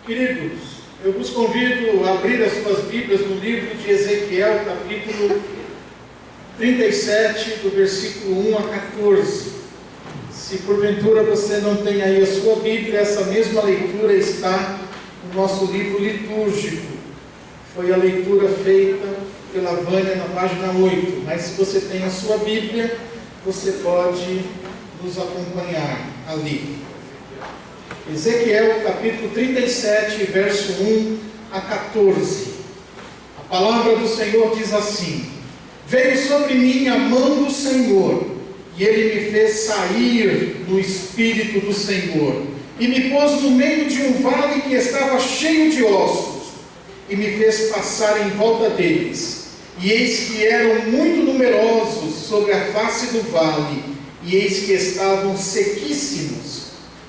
Queridos, eu vos convido a abrir as suas Bíblias no livro de Ezequiel, capítulo 37, do versículo 1 a 14. Se porventura você não tem aí a sua Bíblia, essa mesma leitura está no nosso livro litúrgico. Foi a leitura feita pela Vânia na página 8. Mas se você tem a sua Bíblia, você pode nos acompanhar ali. Ezequiel capítulo 37, verso 1 a 14. A palavra do Senhor diz assim: Veio sobre mim a mão do Senhor, e Ele me fez sair no Espírito do Senhor, e me pôs no meio de um vale que estava cheio de ossos, e me fez passar em volta deles. E eis que eram muito numerosos sobre a face do vale, e eis que estavam sequíssimos.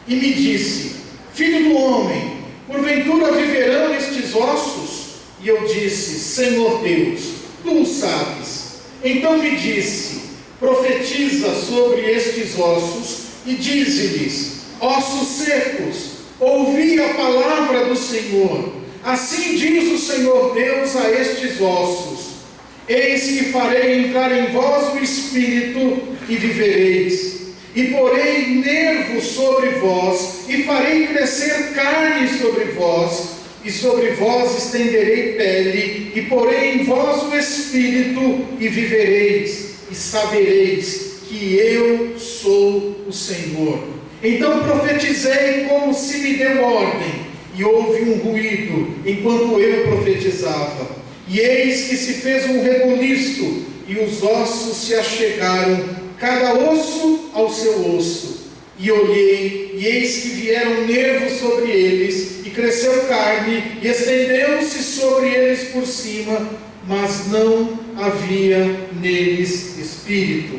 E me disse: Filho do homem, porventura viverão estes ossos? E eu disse: Senhor Deus, tu o sabes. Então me disse: Profetiza sobre estes ossos e dize-lhes: Ossos secos, ouvi a palavra do Senhor. Assim diz o Senhor Deus a estes ossos: Eis que farei entrar em vós o Espírito e vivereis. E porei nervos sobre vós, e farei crescer carne sobre vós, e sobre vós estenderei pele, e porei em vós o Espírito, e vivereis, e sabereis que eu sou o Senhor. Então profetizei como se me deu ordem, e houve um ruído, enquanto eu profetizava. E eis que se fez um reboliço, e os ossos se achegaram, cada osso ao seu osso. E olhei, e eis que vieram nervos sobre eles, e cresceu carne, e estendeu-se sobre eles por cima, mas não havia neles espírito.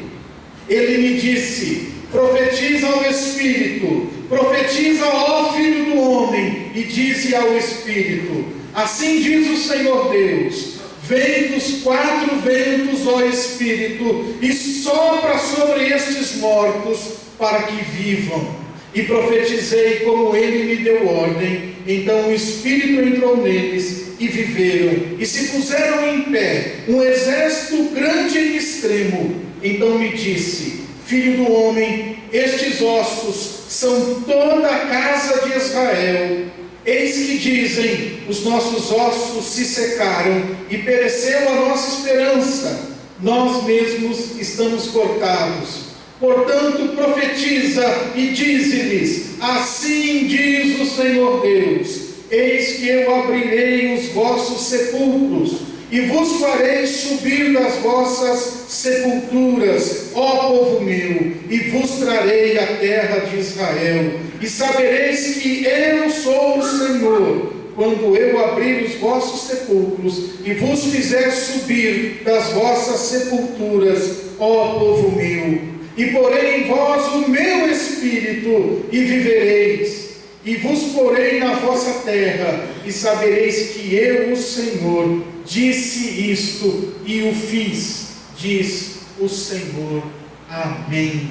Ele me disse: Profetiza ao Espírito, profetiza, ó Filho do homem, e dize ao Espírito: Assim diz o Senhor Deus: Vem dos quatro ventos, ó Espírito, e sopra sobre estes mortos, para que vivam. E profetizei como ele me deu ordem. Então o Espírito entrou neles, e viveram, e se puseram em pé, um exército grande e extremo. Então me disse: Filho do homem, estes ossos são toda a casa de Israel. Eis que dizem: os nossos ossos se secaram, e pereceu a nossa esperança. Nós mesmos estamos cortados. Portanto, profetiza e dize-lhes: Assim diz o Senhor Deus: Eis que eu abrirei os vossos sepulcros, e vos farei subir das vossas sepulturas, ó povo meu, e vos trarei a terra de Israel. E sabereis que eu sou o Senhor, quando eu abrir os vossos sepulcros, e vos fizer subir das vossas sepulturas, ó povo meu. E porei em vós o meu Espírito, e vivereis. E vos porei na vossa terra, e sabereis que eu, o Senhor, disse isto e o fiz, diz o Senhor. Amém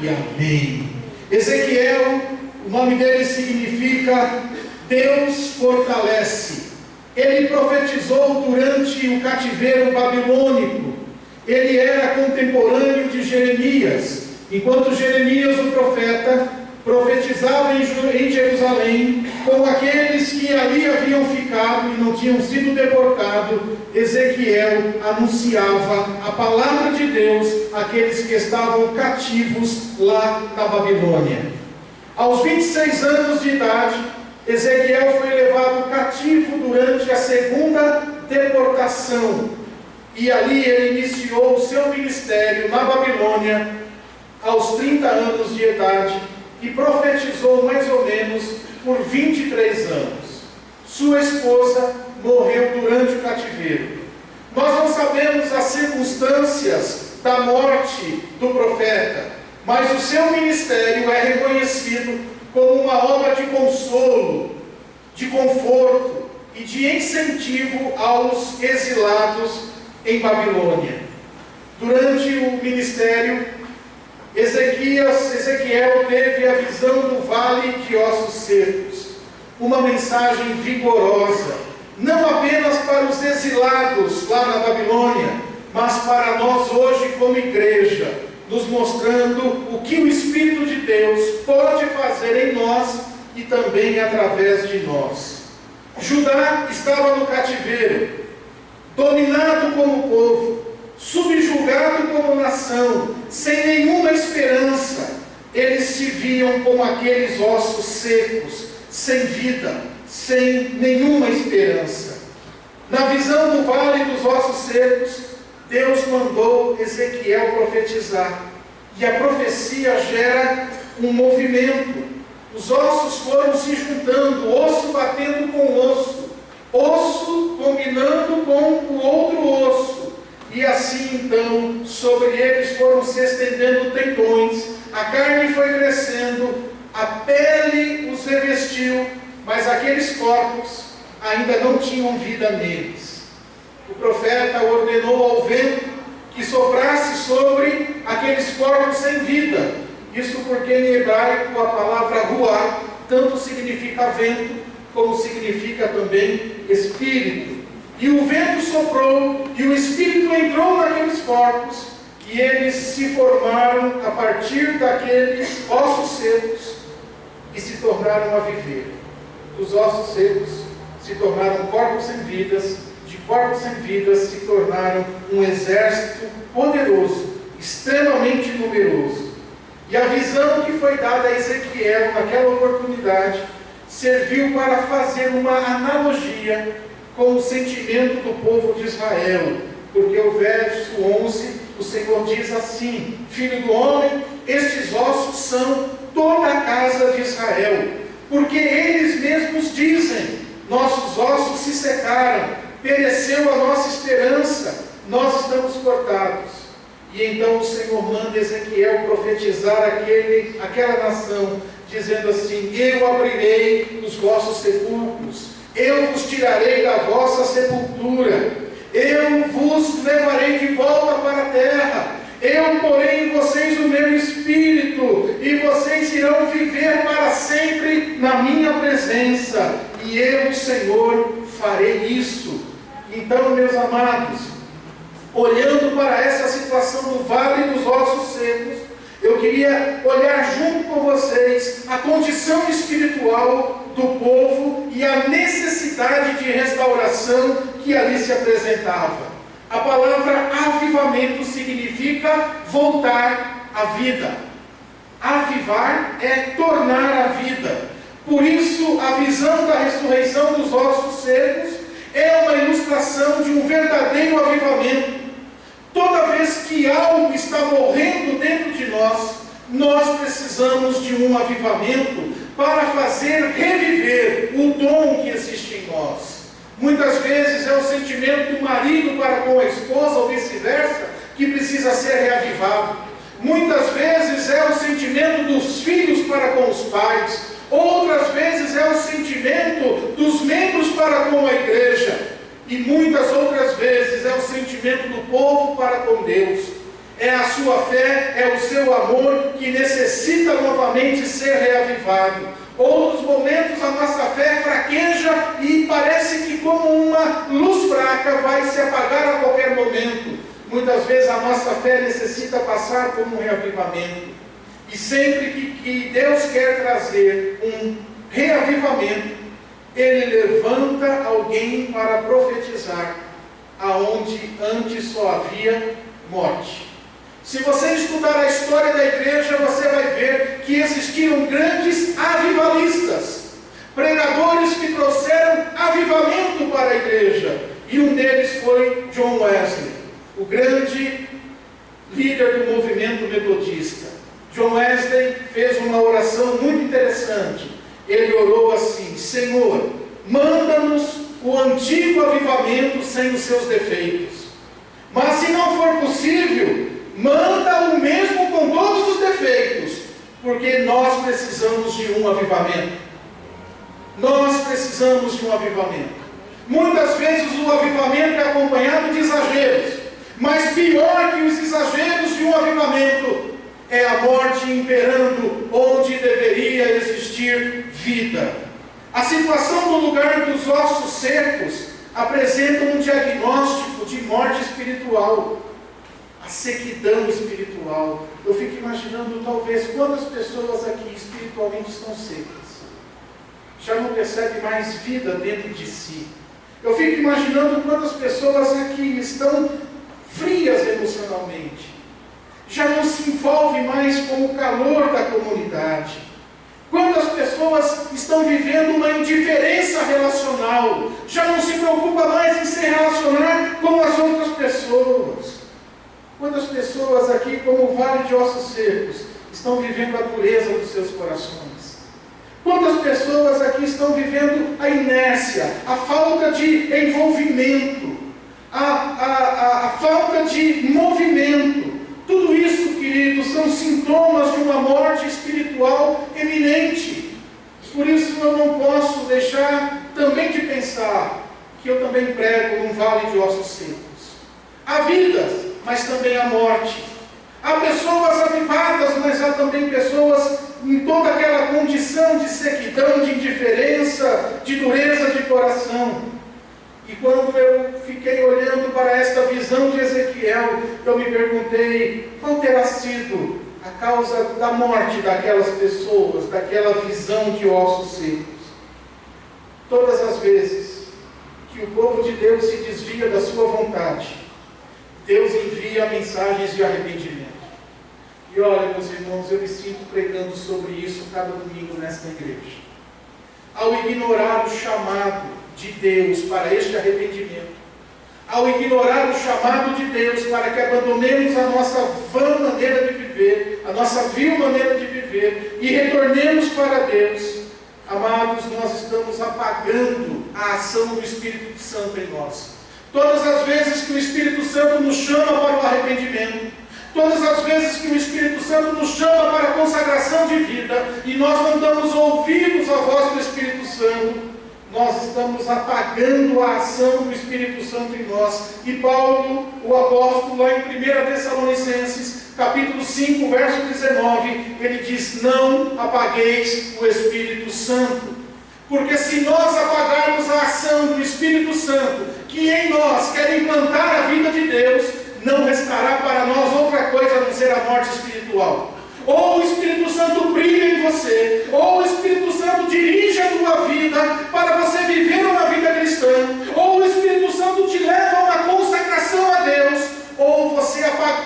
e amém. Ezequiel, o nome dele significa Deus fortalece. Ele profetizou durante o cativeiro babilônico. Ele era contemporâneo de Jeremias. Enquanto Jeremias, o profeta, profetizava em Jerusalém com aqueles que ali haviam ficado e não tinham sido deportados, Ezequiel anunciava a palavra de Deus àqueles que estavam cativos lá na Babilônia. Aos 26 anos de idade, Ezequiel foi levado cativo durante a segunda deportação, e ali ele iniciou o seu ministério na Babilônia aos 30 anos de idade, e profetizou mais ou menos por 23 anos. Sua esposa morreu durante o cativeiro. Nós não sabemos as circunstâncias da morte do profeta, mas o seu ministério é reconhecido como uma obra de consolo, de conforto e de incentivo aos exilados em Babilônia. Durante o ministério, Ezequiel teve a visão do vale de ossos secos. uma mensagem vigorosa, não apenas para os exilados lá na Babilônia, mas para nós hoje como igreja, nos mostrando o que o Espírito de Deus pode fazer em nós e também através de nós. Judá estava no cativeiro, dominado como povo, subjugado como nação, sem nenhuma esperança. Eles se viam como aqueles ossos secos, sem vida, sem nenhuma esperança. Na visão do vale dos ossos secos, Deus mandou Ezequiel profetizar. E a profecia gera um movimento. Os ossos foram se juntando, osso batendo com osso, osso combinando com o outro osso. E assim então, sobre eles foram se estendendo tendões, a carne foi crescendo, a pele os revestiu, mas aqueles corpos ainda não tinham vida neles. O profeta ordenou ao vento que soprasse sobre aqueles corpos sem vida. Isso porque em hebraico a palavra ruá tanto significa vento, como significa também espírito. E o vento soprou, e o Espírito entrou naqueles corpos, e eles se formaram a partir daqueles ossos secos, e se tornaram a viver. Os ossos secos se tornaram corpos sem vidas, de corpos sem vidas se tornaram um exército poderoso, extremamente numeroso. E a visão que foi dada a Ezequiel naquela oportunidade, serviu para fazer uma analogia com o sentimento do povo de Israel, porque o verso 11, o Senhor diz assim: Filho do homem, estes ossos são toda a casa de Israel, porque eles mesmos dizem: nossos ossos se secaram, pereceu a nossa esperança, nós estamos cortados. E então o Senhor manda Ezequiel profetizar aquela nação, dizendo assim: eu abrirei os vossos sepulcros, eu vos tirarei da vossa sepultura, eu vos levarei de volta para a terra, eu porei em vocês o meu espírito, e vocês irão viver para sempre na minha presença, e eu, Senhor, farei isso. Então, meus amados, olhando para essa situação do vale dos ossos secos, eu queria olhar junto com vocês a condição espiritual do povo e a necessidade de restauração que ali se apresentava. A palavra avivamento significa voltar à vida. Avivar é tornar a vida. Por isso, a visão da ressurreição dos ossos secos é uma ilustração de um verdadeiro avivamento. Toda vez que algo está morrendo dentro de nós, nós precisamos de um avivamento para fazer reviver o dom que existe em nós. Muitas vezes é o sentimento do marido para com a esposa ou vice-versa que precisa ser reavivado. Muitas vezes é o sentimento dos filhos para com os pais. Outras vezes é o sentimento dos membros para com a igreja. E muitas outras vezes é o sentimento do povo para com Deus. É a sua fé, é o seu amor que necessita novamente ser reavivado. Outros momentos a nossa fé fraqueja e parece que como uma luz fraca vai se apagar a qualquer momento. Muitas vezes a nossa fé necessita passar por um reavivamento. E sempre que Deus quer trazer um reavivamento, Ele levanta alguém para profetizar, aonde antes só havia morte. Se você estudar a história da igreja, você vai ver que existiram grandes avivalistas, pregadores que trouxeram avivamento para a igreja, e um deles foi John Wesley, o grande líder do movimento metodista. John Wesley fez uma oração muito interessante. Ele orou assim: Senhor, manda-nos o antigo avivamento sem os seus defeitos, mas se não for possível, manda o mesmo com todos os defeitos, porque nós precisamos de um avivamento. Nós precisamos de um avivamento. Muitas vezes o avivamento é acompanhado de exageros, mas pior que os exageros de um avivamento é a morte imperando onde deveria existir vida. A situação do lugar dos ossos secos apresenta um diagnóstico de morte espiritual, a sequidão espiritual. Eu fico imaginando, talvez, quantas pessoas aqui espiritualmente estão secas, já não percebe mais vida dentro de si. Eu fico imaginando quantas pessoas aqui estão frias emocionalmente, já não se envolve mais com o calor da comunidade. Quantas pessoas estão vivendo uma indiferença relacional, já não se preocupa mais em se relacionar com as outras pessoas. Quantas pessoas aqui, como o Vale de Ossos Secos, estão vivendo a dureza dos seus corações? Quantas pessoas aqui estão vivendo a inércia, a falta de envolvimento, a falta de movimento? Tudo isso, queridos, são sintomas de uma morte espiritual eminente. Por isso eu não posso deixar também de pensar que eu também prego num vale de ossos secos. Há vidas, mas também há morte. Há pessoas avivadas, mas há também pessoas em toda aquela condição de sequidão, de indiferença, de dureza de coração. E quando eu fiquei olhando para esta visão de Ezequiel, eu me perguntei qual terá sido a causa da morte daquelas pessoas, daquela visão de ossos secos. Todas as vezes que o povo de Deus se desvia da sua vontade, Deus envia mensagens de arrependimento. E olha, meus irmãos, eu me sinto pregando sobre isso cada domingo nesta igreja. Ao ignorar o chamado de Deus para este arrependimento, ao ignorar o chamado de Deus para que abandonemos a nossa vã maneira de viver, a nossa vil maneira de viver e retornemos para Deus, amados, nós estamos apagando a ação do Espírito Santo em nós. Todas as vezes que o Espírito Santo nos chama para o arrependimento, todas as vezes que o Espírito Santo nos chama para a consagração de vida, e nós não damos ouvidos à voz do Espírito Santo, nós estamos apagando a ação do Espírito Santo em nós. E Paulo, o apóstolo, lá em 1 Tessalonicenses, capítulo 5, verso 19, ele diz: não apagueis o Espírito Santo. Porque se nós apagarmos a ação do Espírito Santo, que em nós quer implantar a vida de Deus, não restará para nós outra coisa a não ser a morte espiritual. Ou o Espírito Santo brilha em você, ou o Espírito Santo dirige a tua vida para você viver uma vida cristã, ou o Espírito Santo te leva a uma consagração a Deus, ou você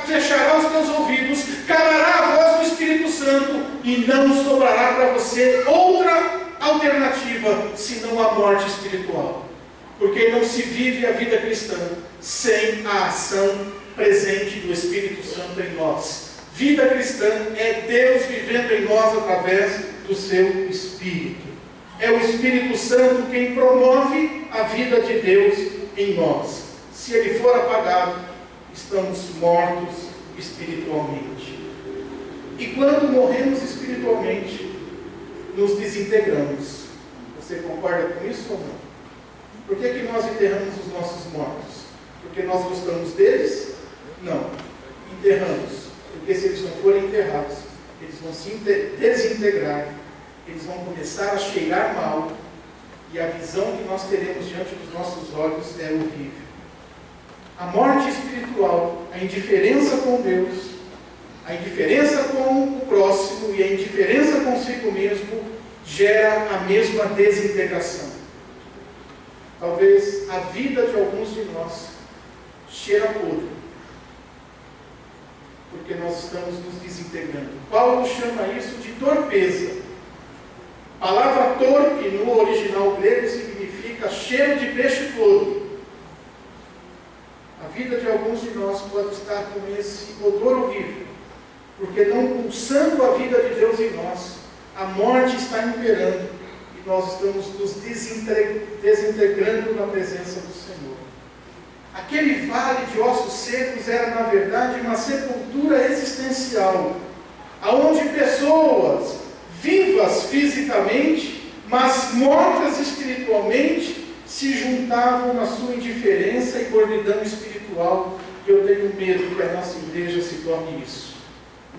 fechará os teus ouvidos, calará a voz do Espírito Santo e não sobrará para você outra alternativa senão a morte espiritual. Porque não se vive a vida cristã sem a ação presente do Espírito Santo em nós. Vida cristã é Deus vivendo em nós através do seu Espírito. É o Espírito Santo quem promove a vida de Deus em nós. Se ele for apagado, estamos mortos espiritualmente. E quando morremos espiritualmente, nos desintegramos. Você concorda com isso ou não? Por que nós enterramos os nossos mortos? Porque nós gostamos deles? Não. Enterramos. Porque se eles não forem enterrados, eles vão se desintegrar, eles vão começar a cheirar mal, e a visão que nós teremos diante dos nossos olhos é horrível. A morte espiritual, a indiferença com Deus, a indiferença com o próximo e a indiferença consigo mesmo gera a mesma desintegração. Talvez a vida de alguns de nós cheira podre, porque nós estamos nos desintegrando. Paulo chama isso de torpeza. A palavra torpe no original grego significa cheiro de peixe podre. A vida de alguns de nós pode estar com esse odor horrível, porque não pulsando a vida de Deus em nós, a morte está imperando e nós estamos nos desintegrando na presença do Senhor. Aquele vale de ossos secos era, na verdade, uma sepultura existencial, aonde pessoas vivas fisicamente, mas mortas espiritualmente, se juntavam na sua indiferença e gordidão espiritual. E eu tenho medo que a nossa igreja se torne isso.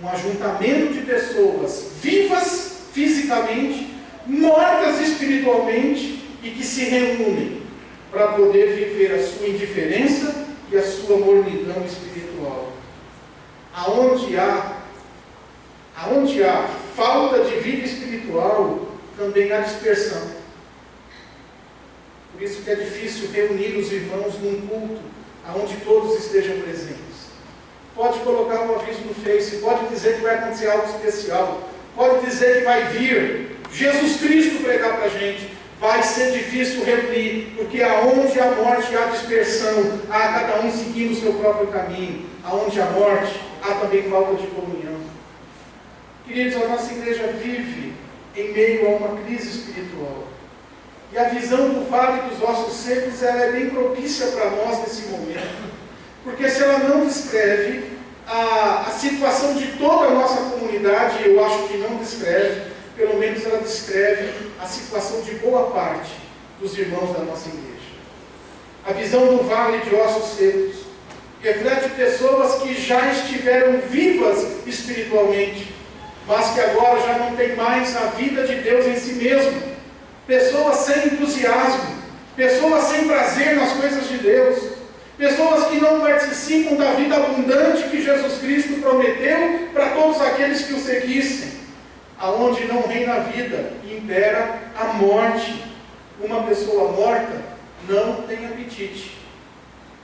Um ajuntamento de pessoas vivas fisicamente, mortas espiritualmente e que se reúnem para poder viver a sua indiferença e a sua mornidão espiritual. Aonde há falta de vida espiritual, também há dispersão. Por isso que é difícil reunir os irmãos num culto, aonde todos estejam presentes. Pode colocar um aviso no Face, pode dizer que vai acontecer algo especial, pode dizer que vai vir Jesus Cristo pregar para a gente. Vai ser difícil reunir, porque aonde há morte há dispersão, há cada um seguindo o seu próprio caminho. Aonde há morte, há também falta de comunhão. Queridos, a nossa igreja vive em meio a uma crise espiritual. E a visão do vale dos ossos secos, ela é bem propícia para nós nesse momento. Porque se ela não descreve a situação de toda a nossa comunidade, eu acho que não descreve, pelo menos ela descreve a situação de boa parte dos irmãos da nossa igreja. A visão do vale de ossos secos reflete pessoas que já estiveram vivas espiritualmente, mas que agora já não têm mais a vida de Deus em si mesmo. Pessoas sem entusiasmo, pessoas sem prazer nas coisas de Deus, pessoas que não participam da vida abundante que Jesus Cristo prometeu para todos aqueles que o seguissem. Aonde não reina a vida e impera a morte. Uma pessoa morta não tem apetite.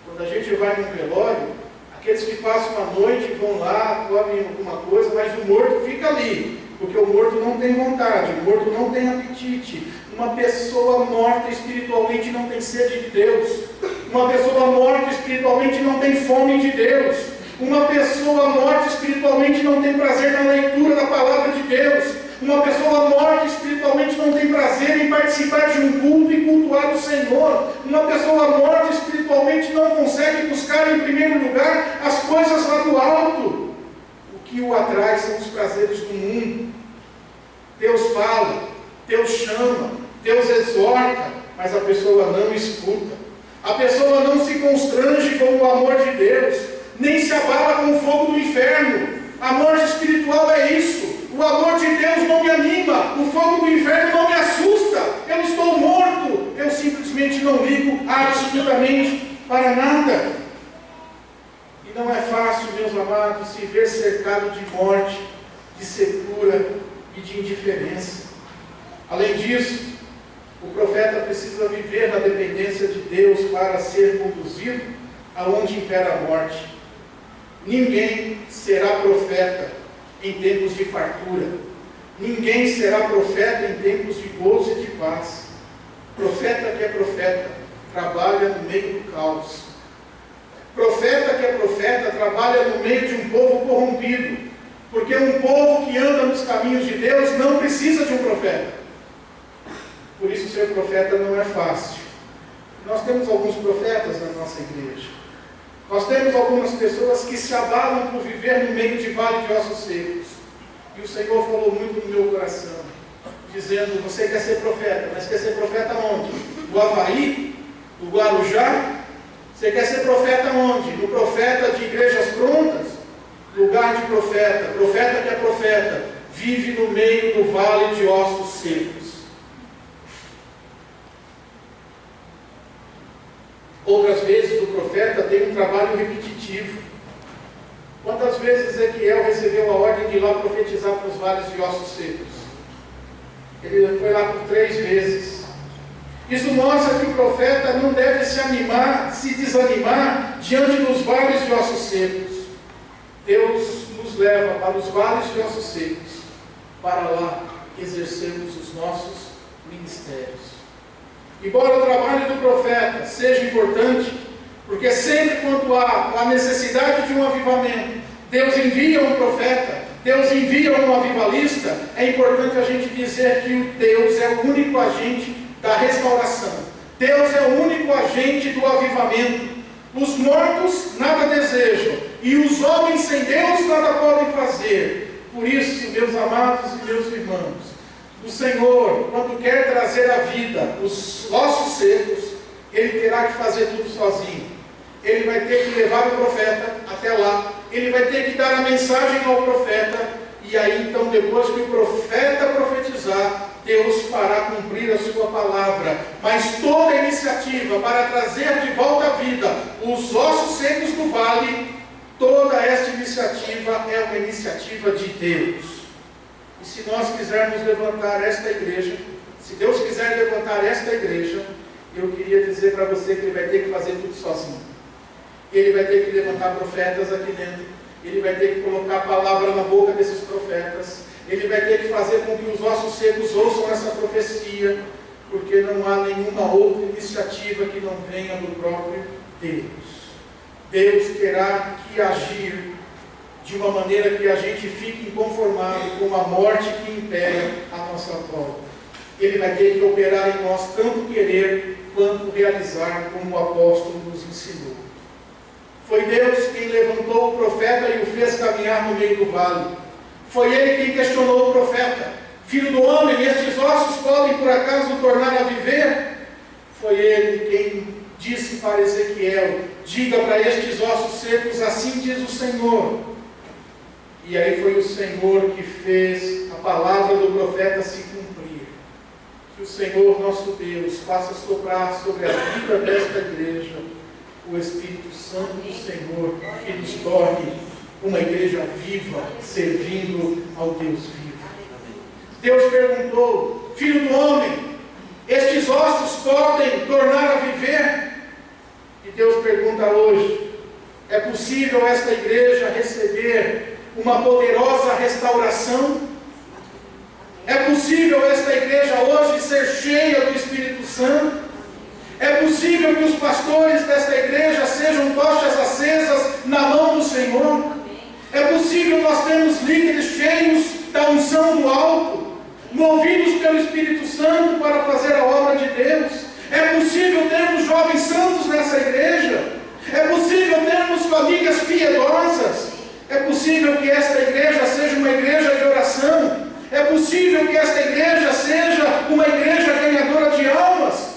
Quando a gente vai num velório, aqueles que passam a noite vão lá, comem alguma coisa, mas o morto fica ali, porque o morto não tem vontade, o morto não tem apetite. Uma pessoa morta espiritualmente não tem sede de Deus. Uma pessoa morta espiritualmente não tem fome de Deus. Uma pessoa morta espiritualmente não tem prazer na leitura da palavra de Deus. Uma pessoa morta espiritualmente não tem prazer em participar de um culto e cultuar o Senhor. Uma pessoa morta espiritualmente não consegue buscar em primeiro lugar as coisas lá do alto. O que o atrai são os prazeres do mundo. Deus fala, Deus chama, Deus exorta, mas a pessoa não escuta. A pessoa não se constrange com o amor de Deus, nem se abala com o fogo do inferno. A morte espiritual é isso. O amor de Deus não me anima, o fogo do inferno não me assusta. Eu estou morto, eu simplesmente não ligo absolutamente para nada. E não é fácil, meus amados, se ver cercado de morte, de secura e de indiferença. Além disso, o profeta precisa viver na dependência de Deus para ser conduzido aonde impera a morte. Ninguém será profeta em tempos de fartura. Ninguém será profeta em tempos de gozo e de paz. Profeta que é profeta trabalha no meio do caos. Profeta que é profeta trabalha no meio de um povo corrompido. Porque um povo que anda nos caminhos de Deus não precisa de um profeta. Por isso ser profeta não é fácil. Nós temos alguns profetas na nossa igreja. Nós temos algumas pessoas que se abalam por viver no meio de vale de ossos secos. E o Senhor falou muito no meu coração, dizendo: você quer ser profeta, mas quer ser profeta onde? No Havaí? No Guarujá? Você quer ser profeta onde? No profeta de igrejas prontas? Lugar de profeta, profeta que é profeta, vive no meio do vale de ossos secos. Outras vezes o profeta tem um trabalho repetitivo. Quantas vezes Ezequiel recebeu a ordem de ir lá profetizar para os vales de ossos secos? Ele foi lá por 3 vezes. Isso mostra que o profeta não deve se desanimar diante dos vales de ossos secos. Deus nos leva para os vales de ossos secos, para lá exercermos os nossos ministérios. Embora o trabalho do profeta seja importante, porque sempre quando há a necessidade de um avivamento, Deus envia um profeta, Deus envia um avivalista, é importante a gente dizer que o Deus é o único agente da restauração. Deus é o único agente do avivamento. Os mortos nada desejam, e os homens sem Deus nada podem fazer. Por isso, meus amados e meus irmãos, o Senhor, quando quer trazer à vida os ossos secos, Ele terá que fazer tudo sozinho. Ele vai ter que levar o profeta até lá, Ele vai ter que dar a mensagem ao profeta, e aí então, depois que o profeta profetizar, Deus fará cumprir a sua palavra, mas toda a iniciativa para trazer de volta à vida os ossos secos do vale, toda esta iniciativa é uma iniciativa de Deus. E se nós quisermos levantar esta igreja, se Deus quiser levantar esta igreja, eu queria dizer para você que Ele vai ter que fazer tudo sozinho. Ele vai ter que levantar profetas aqui dentro, Ele vai ter que colocar a palavra na boca desses profetas, Ele vai ter que fazer com que os ossos secos ouçam essa profecia, porque não há nenhuma outra iniciativa que não venha do próprio Deus. Deus terá que agir de uma maneira que a gente fique inconformado com a morte que impera a nossa volta. Ele vai ter que operar em nós tanto querer quanto realizar, como o apóstolo nos ensinou. Foi Deus quem levantou o profeta e o fez caminhar no meio do vale. Foi Ele quem questionou o profeta: filho do homem, estes ossos podem por acaso tornar a viver? Foi Ele quem disse para Ezequiel: diga para estes ossos secos, assim diz o Senhor. E aí foi o Senhor que fez a palavra do profeta se cumprir. Que o Senhor nosso Deus faça soprar sobre a vida desta igreja o Espírito Santo do Senhor, que nos torne uma igreja viva, servindo ao Deus vivo. Deus perguntou: filho do homem, estes ossos podem tornar a viver? E Deus pergunta hoje: é possível esta igreja receber uma poderosa restauração? É possível esta igreja hoje ser cheia do Espírito Santo? É possível que os pastores desta igreja sejam tochas acesas na mão do Senhor? É possível nós termos líderes cheios da unção do alto, movidos pelo Espírito Santo para fazer a obra de Deus? É possível termos jovens santos nessa igreja? É possível termos famílias piedosas? É possível que esta igreja seja uma igreja de oração? É possível que esta igreja seja uma igreja ganhadora de almas?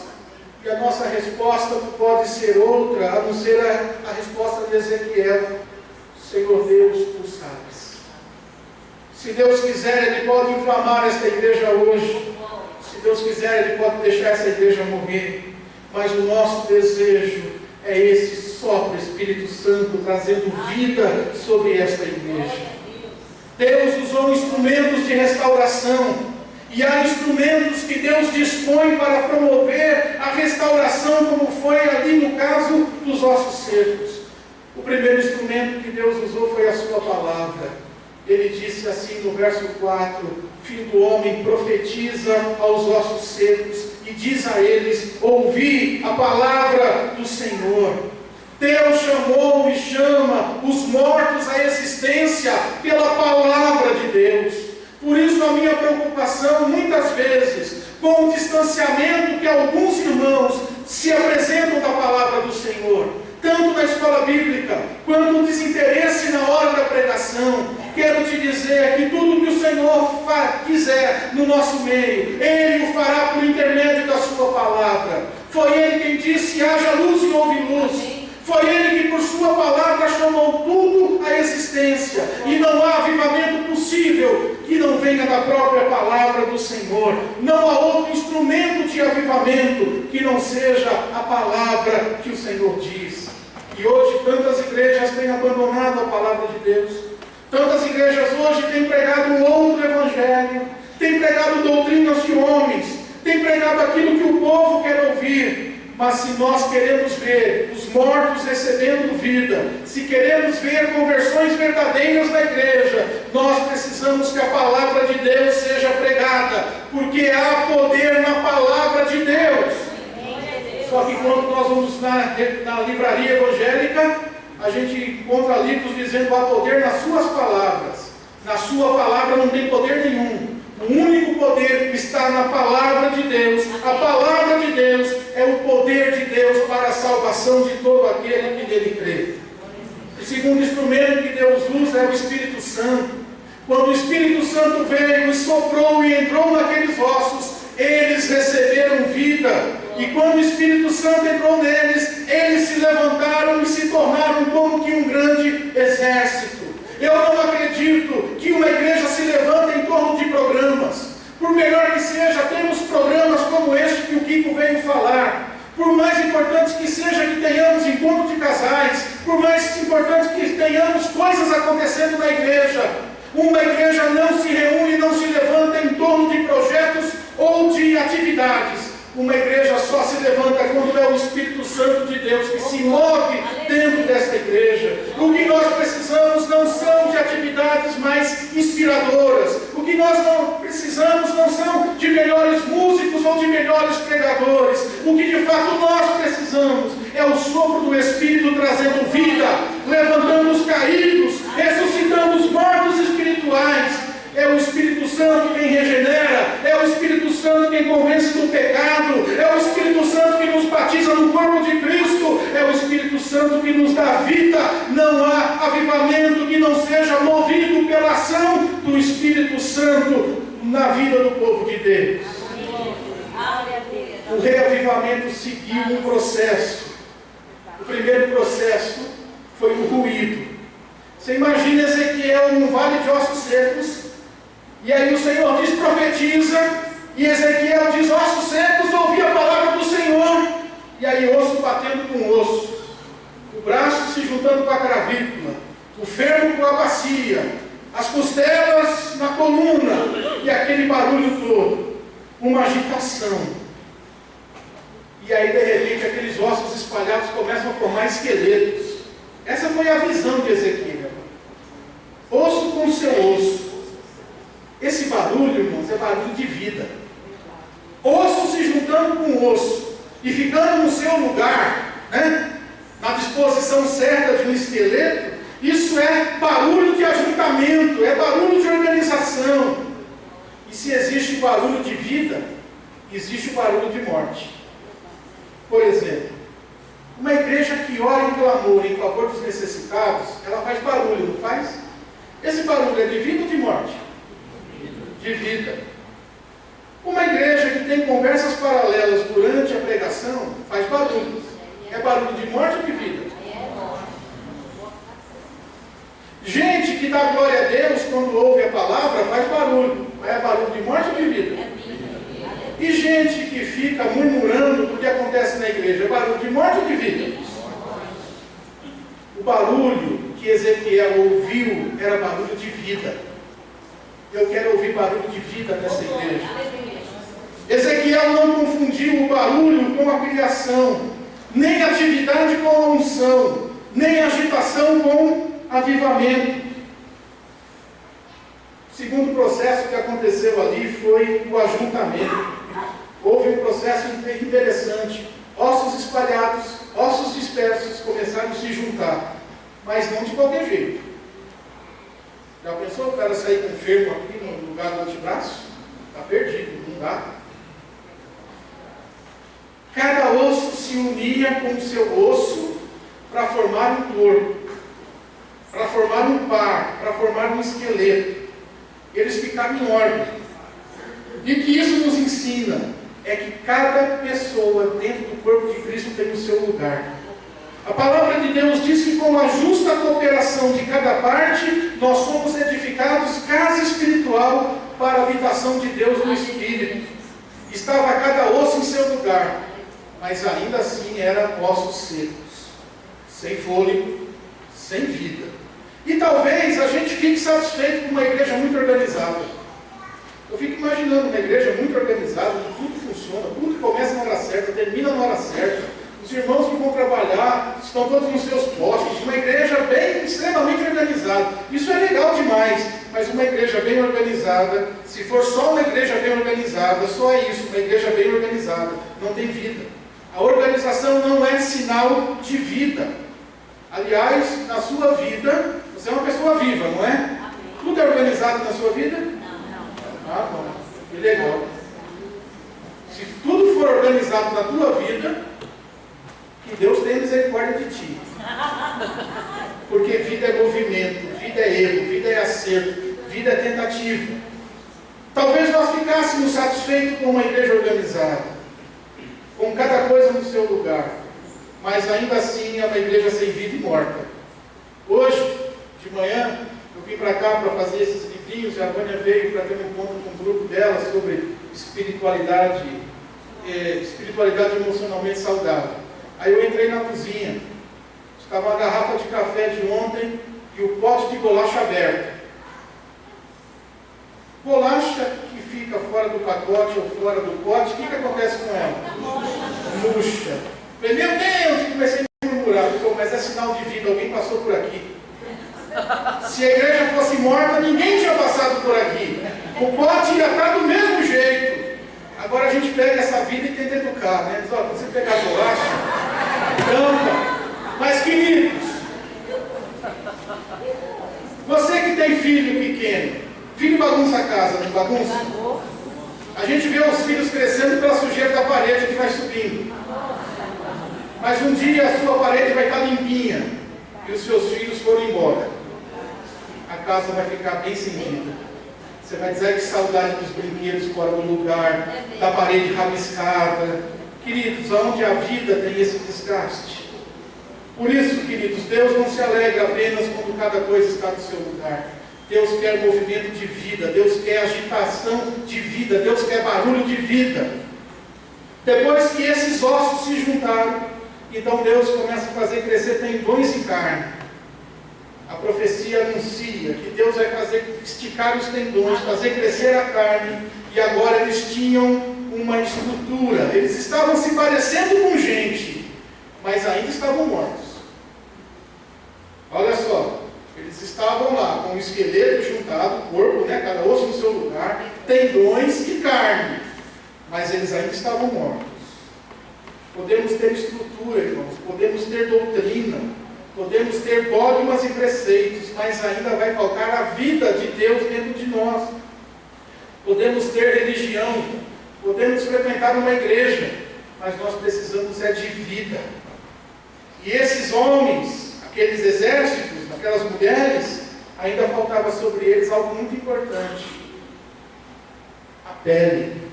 E a nossa resposta não pode ser outra, a não ser a resposta de Ezequiel: Senhor Deus, Tu sabes. Se Deus quiser, Ele pode inflamar esta igreja hoje. Se Deus quiser, Ele pode deixar essa igreja morrer. Mas o nosso desejo é esse sopro Espírito Santo trazendo vida sobre esta igreja. Deus usou instrumentos de restauração. E há instrumentos que Deus dispõe para promover a restauração, como foi ali no caso dos ossos secos. O primeiro instrumento que Deus usou foi a sua palavra. Ele disse assim no verso 4: filho do homem, profetiza aos ossos secos e diz a eles: ouvi a palavra do Senhor. Deus chamou e chama os mortos à existência pela palavra de Deus. Por isso a minha preocupação, muitas vezes, com o distanciamento que alguns irmãos se apresentam da palavra do Senhor, tanto na escola bíblica, quanto o desinteresse na hora da pregação. Quero te dizer que tudo que o Senhor quiser no nosso meio, Ele o fará por intermédio da sua palavra. Foi Ele quem disse: haja luz e houve luz. Foi Ele que por sua palavra chamou tudo à existência. E não há avivamento possível que não venha da própria palavra do Senhor. Não há outro instrumento de avivamento que não seja a palavra que o Senhor diz. E hoje tantas igrejas têm abandonado a palavra de Deus. Tantas igrejas hoje têm pregado um outro evangelho, têm pregado doutrinas de homens, têm pregado aquilo que o povo quer ouvir. Mas se nós queremos ver os mortos recebendo vida, se queremos ver conversões verdadeiras na igreja, nós precisamos que a palavra de Deus seja pregada, porque há poder na palavra de Deus. Só que quando nós vamos na livraria evangélica, a gente encontra livros dizendo: há poder nas suas palavras. Na sua palavra não tem poder nenhum. O único poder está na palavra de Deus. A palavra de Deus é o poder de Deus para a salvação de todo aquele que nele crê. O segundo instrumento que Deus usa é o Espírito Santo. Quando o Espírito Santo veio e soprou e entrou naqueles ossos, eles receberam vida. E quando o Espírito Santo entrou neles, eles se levantaram e se tornaram como que um grande exército. Eu não acredito que uma igreja se levanta em torno de programas. Por melhor que seja, temos programas como este que o Kiko veio falar. Por mais importantes que seja que tenhamos encontro de casais, por mais importantes que tenhamos coisas acontecendo na igreja, uma igreja não se reúne, não se levanta em torno de projetos ou de atividades. Uma igreja só se levanta quando é o Espírito Santo de Deus que se move dentro desta igreja. O que nós precisamos não são de atividades mais inspiradoras. O que nós não precisamos não são de melhores músicos ou de melhores pregadores. O que de fato nós precisamos é o sopro do Espírito trazendo vida, levantando os caídos, ressuscitando os mortos espirituais. É o Espírito Santo quem regenera, é o Espírito Santo quem convence do pecado, é o Espírito Santo que nos batiza no corpo de Cristo, é o Espírito Santo que nos dá vida. Não há avivamento que não seja movido pela ação do Espírito Santo na vida do povo de Deus. O reavivamento seguiu um processo. O primeiro processo foi o ruído. Você imagina Ezequiel num vale de ossos secos, e aí o Senhor diz, profetiza, e Ezequiel diz, ossos secos, ouvi a palavra do Senhor. E aí osso batendo com osso, o braço se juntando com a cravícula, o ferro com a bacia, as costelas na coluna, e aquele barulho todo, uma agitação. E aí de repente aqueles ossos espalhados começam a formar esqueletos. Essa foi a visão de Ezequiel. Osso com seu osso. Esse barulho, irmãos, é barulho de vida. Osso se juntando com osso e ficando no seu lugar, né? Na disposição certa de um esqueleto. Isso é barulho de ajuntamento, é barulho de organização. E se existe barulho de vida, existe o barulho de morte. Por exemplo, uma igreja que ora em clamor em favor dos necessitados, ela faz barulho, não faz? Esse barulho é de vida ou de morte? De vida. Uma igreja que tem conversas paralelas durante a pregação, faz barulho. É barulho de morte ou de vida? Gente que dá glória a Deus quando ouve a palavra, faz barulho. É barulho de morte ou de vida? E gente que fica murmurando do que acontece na igreja, é barulho de morte ou de vida? O barulho que Ezequiel ouviu era barulho de vida. Eu quero ouvir barulho de vida nessa igreja. Ezequiel não confundiu o barulho com a criação, nem a atividade com a unção, nem a agitação com avivamento. O segundo processo que aconteceu ali foi o ajuntamento. Houve um processo interessante. Ossos espalhados, ossos dispersos começaram a se juntar, mas não de qualquer jeito. Já pensou o cara sair com enfermo aqui no lugar do antebraço? Está perdido, não dá. Cada osso se unia com o seu osso para formar um corpo, para formar um par, para formar um esqueleto. Eles ficaram em órbita. E o que isso nos ensina é que cada pessoa dentro do corpo de Cristo tem o seu lugar. A palavra de Deus diz que com a justa cooperação de cada parte, nós somos edificados casa espiritual para a habitação de Deus no Espírito. Estava cada osso em seu lugar, mas ainda assim eram ossos secos, sem fôlego, sem vida. E talvez a gente fique satisfeito com uma igreja muito organizada. Eu fico imaginando uma igreja muito organizada, que tudo funciona, tudo começa na hora certa, termina na hora certa. Os irmãos que vão trabalhar estão todos nos seus postos. Uma igreja bem, extremamente organizada. Isso é legal demais, mas uma igreja bem organizada, se for só uma igreja bem organizada, só isso, uma igreja bem organizada, não tem vida. A organização não é sinal de vida. Aliás, na sua vida, você é uma pessoa viva, não é? Tudo é organizado na sua vida? Ah, bom, que legal. Se tudo for organizado na tua vida, que Deus tenha misericórdia de ti. Porque vida é movimento, vida é erro, vida é acerto, vida é tentativa. Talvez nós ficássemos satisfeitos com uma igreja organizada, com cada coisa no seu lugar, mas ainda assim é uma igreja sem vida e morta. Hoje, de manhã, eu vim para cá para fazer esse filhinhos, e a Vânia veio para ter um encontro com o grupo dela sobre espiritualidade emocionalmente saudável. Aí eu entrei na cozinha, estava a garrafa de café de ontem e o pote de bolacha aberto. Bolacha que fica fora do pacote ou fora do pote, o que acontece com ela? Murcha. Falei, meu Deus, e comecei a murmurar, mas é sinal de vida, alguém passou por aqui. Se a igreja fosse morta, ninguém tinha passado por aqui. O pote ia estar do mesmo jeito. Agora a gente pega essa vida e tenta educar, né? Diz, você pegar a bolacha, tampa. Mas queridos, você que tem filho pequeno, filho bagunça a casa, não bagunça? A gente vê os filhos crescendo pela sujeira da parede que vai subindo. Mas um dia a sua parede vai estar limpinha e os seus filhos foram embora. A casa vai ficar bem sem vida. Você vai dizer que saudade dos brinquedos fora do lugar, da parede rabiscada. Queridos, aonde a vida tem esse desgaste. Por isso, queridos, Deus não se alegra apenas quando cada coisa está no seu lugar. Deus quer movimento de vida, Deus quer agitação de vida, Deus quer barulho de vida. Depois que esses ossos se juntaram, então Deus começa a fazer crescer tendões e carne. A profecia anuncia que Deus vai fazer esticar os tendões, fazer crescer a carne, e agora eles tinham uma estrutura. Eles estavam se parecendo com gente, mas ainda estavam mortos. Olha só, eles estavam lá com o esqueleto juntado, o corpo, né, cada osso no seu lugar, tendões e carne, mas eles ainda estavam mortos. Podemos ter estrutura, irmãos, podemos ter doutrina, podemos ter dogmas e preceitos, mas ainda vai faltar a vida de Deus dentro de nós. Podemos ter religião, podemos frequentar uma igreja, mas nós precisamos de vida. E esses homens, aqueles exércitos, aquelas mulheres, ainda faltava sobre eles algo muito importante: a pele.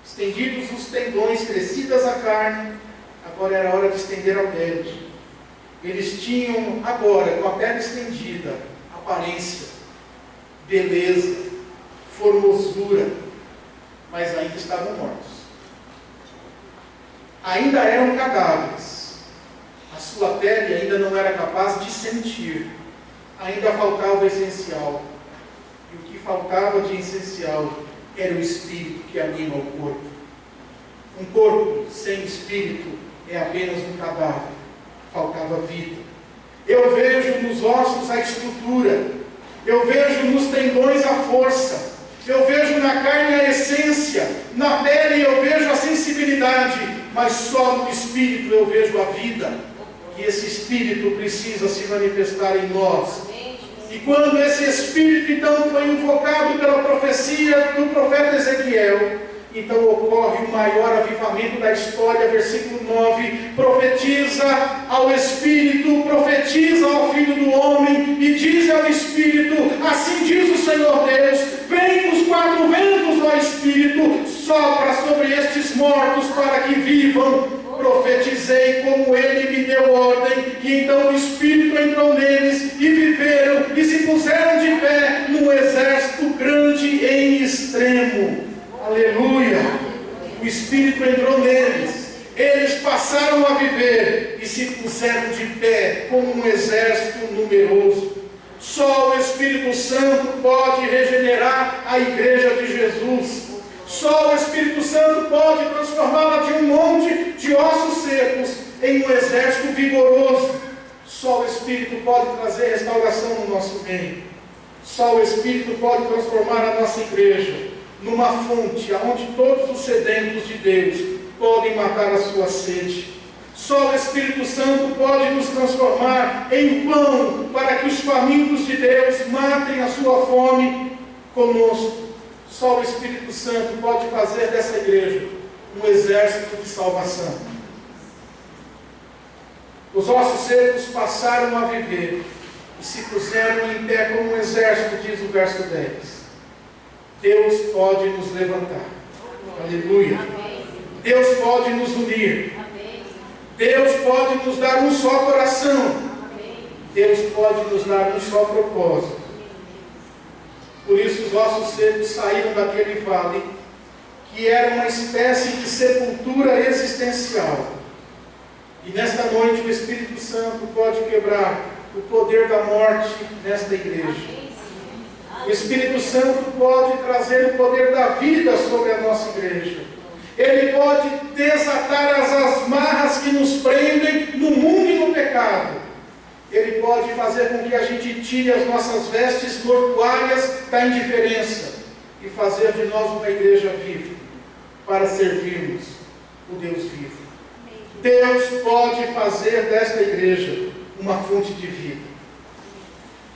Estendidos os tendões, crescidas a carne, agora era hora de estender a pele. Eles tinham agora, com a pele estendida, aparência, beleza, formosura, mas ainda estavam mortos. Ainda eram cadáveres. A sua pele ainda não era capaz de sentir. Ainda faltava o essencial. E o que faltava de essencial era o espírito que anima o corpo. Um corpo sem espírito é apenas um cadáver. Faltava vida. Eu vejo nos ossos a estrutura. Eu vejo nos tendões a força. Eu vejo na carne a essência. Na pele eu vejo a sensibilidade. Mas só no espírito eu vejo a vida. E esse espírito precisa se manifestar em nós. E quando esse espírito então foi invocado pela profecia do profeta Ezequiel, então ocorre o maior avivamento da história. Versículo 9, profetiza ao Espírito, profetiza ao Filho do Homem, e diz ao Espírito: assim diz o Senhor Deus, vem dos quatro ventos, ó Espírito, sopra sobre estes mortos para que vivam. Profetizei como ele me deu ordem, e então o Espírito entrou neles, e viveram, e se puseram de pé num exército grande em extremo. Aleluia! O Espírito entrou neles, eles passaram a viver e se puseram de pé como um exército numeroso. Só o Espírito Santo pode regenerar a igreja de Jesus. Só o Espírito Santo pode transformá-la de um monte de ossos secos em um exército vigoroso. Só o Espírito pode trazer restauração no nosso meio. Só o Espírito pode transformar a nossa igreja numa fonte onde todos os sedentos de Deus podem matar a sua sede. Só o Espírito Santo pode nos transformar em pão para que os famintos de Deus matem a sua fome conosco. Só o Espírito Santo pode fazer dessa igreja um exército de salvação. Os ossos secos passaram a viver e se puseram em pé como um exército, diz o verso 10. Deus pode nos levantar. Aleluia. Deus pode nos unir. Deus pode nos dar um só coração. Deus pode nos dar um só propósito. Por isso os ossos secos saíram daquele vale, que era uma espécie de sepultura existencial. E nesta noite o Espírito Santo pode quebrar o poder da morte nesta igreja. O Espírito Santo pode trazer o poder da vida sobre a nossa igreja. Ele pode desatar as amarras que nos prendem no mundo e no pecado. Ele pode fazer com que a gente tire as nossas vestes mortuárias da indiferença e fazer de nós uma igreja viva, para servirmos o Deus vivo. Deus pode fazer desta igreja uma fonte de vida.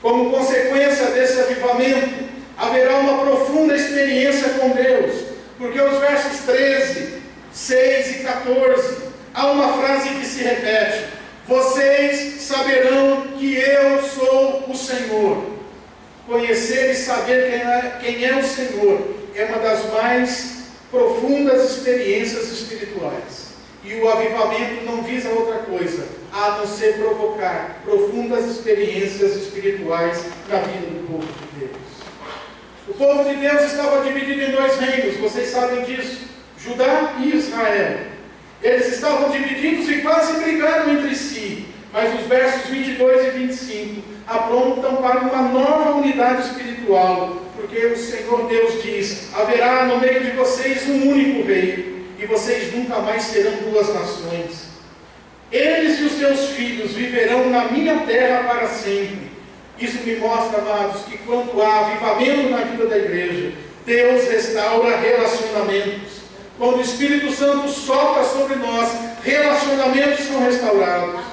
Como consequência desse avivamento, haverá uma profunda experiência com Deus, porque os versos 13, 6 e 14, há uma frase que se repete: vocês saberão que eu sou o Senhor. Conhecer e saber quem é o Senhor é uma das mais profundas experiências espirituais. E o avivamento não visa outra coisa, a não ser provocar profundas experiências espirituais na vida do povo de Deus. O povo de Deus estava dividido em dois reinos, vocês sabem disso, Judá e Israel. Eles estavam divididos e quase brigaram entre si, mas os versos 22 e 25 apontam para uma nova unidade espiritual, porque o Senhor Deus diz: haverá no meio de vocês um único rei, e vocês nunca mais serão duas nações. Eles e os seus filhos viverão na minha terra para sempre. Isso me mostra, amados, que quando há avivamento na vida da igreja, Deus restaura relacionamentos. Quando o Espírito Santo sopra sobre nós, relacionamentos são restaurados.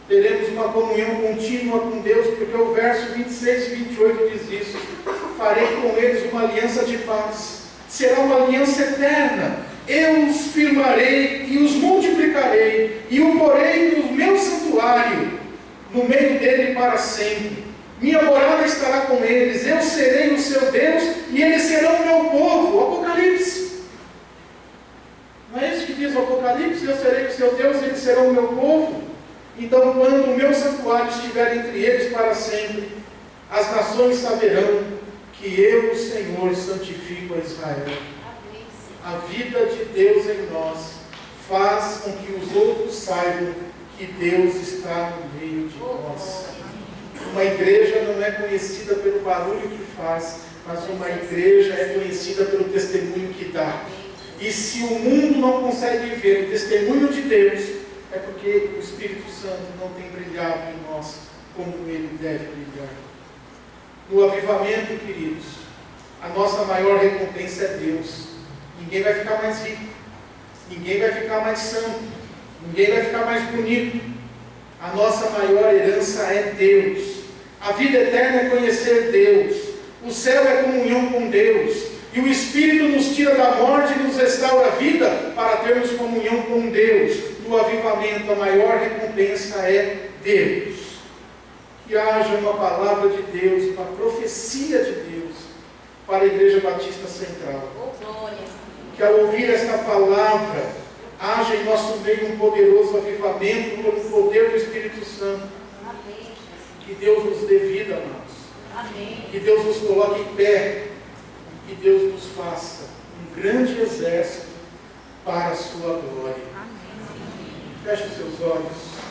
Teremos uma comunhão contínua com Deus, porque o verso 26 e 28 diz isso: farei com eles uma aliança de paz. Será uma aliança eterna. Eu os firmarei e os multiplicarei, e o porei no meu santuário, no meio dele para sempre. Minha morada estará com eles, eu serei o seu Deus, e eles serão o meu povo. Apocalipse. Não é isso que diz o Apocalipse? Eu serei o seu Deus, e eles serão o meu povo. Então, quando o meu santuário estiver entre eles para sempre, as nações saberão que eu, o Senhor, santifico a Israel. A vida de Deus em nós faz com que os outros saibam que Deus está no meio de nós. Uma igreja não é conhecida pelo barulho que faz, mas uma igreja é conhecida pelo testemunho que dá. E se o mundo não consegue ver o testemunho de Deus, é porque o Espírito Santo não tem brilhado em nós como ele deve brilhar. No avivamento, queridos, a nossa maior recompensa é Deus. Ninguém vai ficar mais rico, ninguém vai ficar mais santo, ninguém vai ficar mais bonito. A nossa maior herança é Deus. A vida eterna é conhecer Deus. O céu é comunhão com Deus. E o Espírito nos tira da morte e nos restaura a vida para termos comunhão com Deus. No avivamento, a maior recompensa é Deus. Que haja uma palavra de Deus, uma profecia de Deus para a Igreja Batista Central. Que ao ouvir esta palavra, haja em nosso meio um poderoso avivamento pelo poder do Espírito Santo. Amém. Que Deus nos dê vida, amados. Amém. Que Deus nos coloque em pé. Que Deus nos faça um grande exército para a sua glória. Amém. Feche os seus olhos.